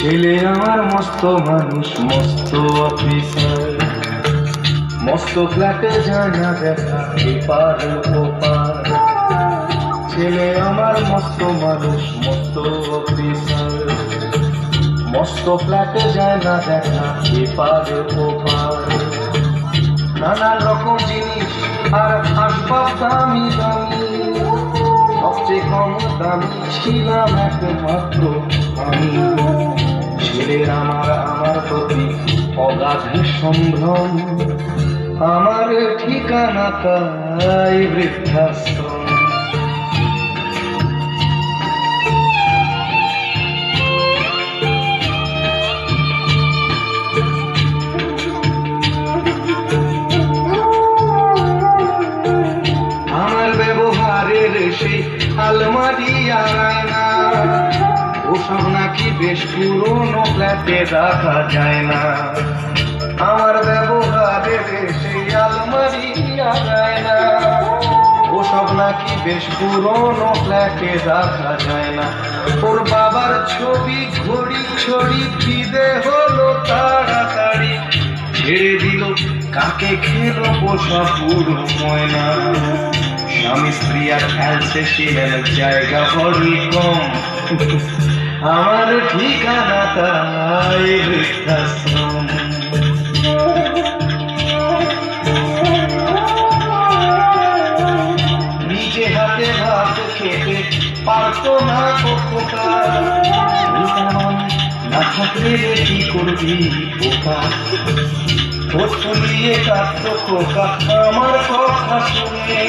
ছেলে আমার মস্ত মানুষ, মস্ত অফিসার, মস্ত ফ্ল্যাটে যায় না দেখা এপার ওপার। ছেলে আমার মস্ত মানুষ, মস্ত অফিসার, মস্ত ফ্ল্যাটে যায় না দেখা এপার ওপার। নানা রকম জিনিস আর আসবাব দামি দামি, সবচেয়ে কম দামি ছিলাম একমাত্র আমি। ছেলের আমার প্রতি অগাধ সম্ভ্রম, আমার ঠিকানা তাই বৃদ্ধাশ্রম। আমার ব্যবহারের সেই আলমারি আয়না, ওসব নাকি বেশ পুরোনো ফ্ল্যাটে রাখা যায় না। আমার ব্যবহারের সেই আলমারি আয়না, ওসব নাকি বেশ পুরোনো ফ্ল্যাটে রাখা যায় না। ওর বাবার ছবি ঘড়ি ছড়ি খিদে হলো তাড়াতাড়ি, ছেড়ে দিল কাকে খেলো পোষা পুরো ময়না। স্বামী স্ত্রী আর অ্যালসেশিয়াল জায়গা বড়ই কম, আমার ঠিকানা তাই বৃদ্ধাশ্রম। নিজে হাতে ভাত খেতে পারতো না খোকা, না থাকলে কি করবি বোকা। ঠোঁট ফুলিয়ে কাঁদতো খোকা আমার কথা শুনে,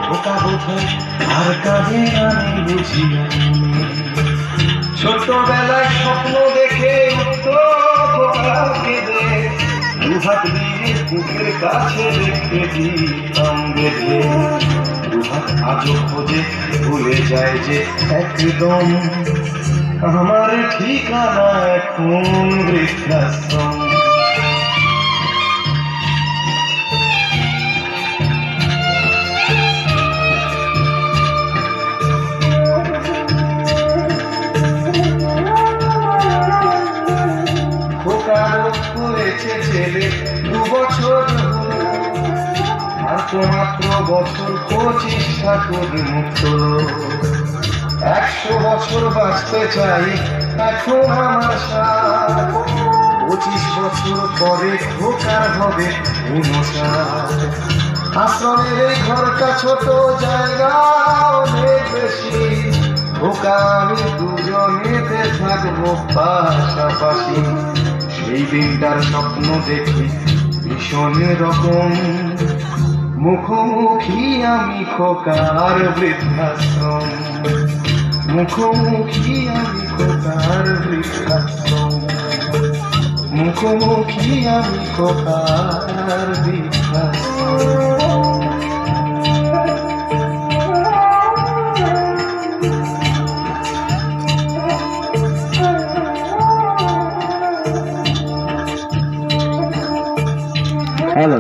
খোকা বোধহয় আর কাঁদে আমি বুঝি না। ছোটবেলায় স্বপ্ন দেখে উঠতো খোকা কেঁদে, দুহাত দিয়ে বুকের কাছে রেখে দিতাম বেঁধে। দুহাত আজও খোঁজে ভুলে যায় যে একদম, আমার ঠিকানা এখন বৃদ্ধাশ্রম। হয়েছে ছেলে 2 বছর, আর তো মাত্র বছর 25 ঠাকুর মুক্ত। 100 বছর বাঁচতে চাই এখন আমার সাথ, 25 বছর পরে খোকার হবে 59। আশ্রমের এই ঘরটা ছোট, জায়গা অনেক বেশি, খোকা আমি দুজনেতে থাকবো পাশাপাশি। সেই দিনটার স্বপ্ন দেখি ভীষণ রকম, মুখোমুখি আমি খোকার বৃদ্ধাশ্রম। মুখোমুখি আমি খোকার বৃদ্ধাশ্রম, মুখোমুখি আমি খোকার বৃদ্ধাশ্রম। Hello.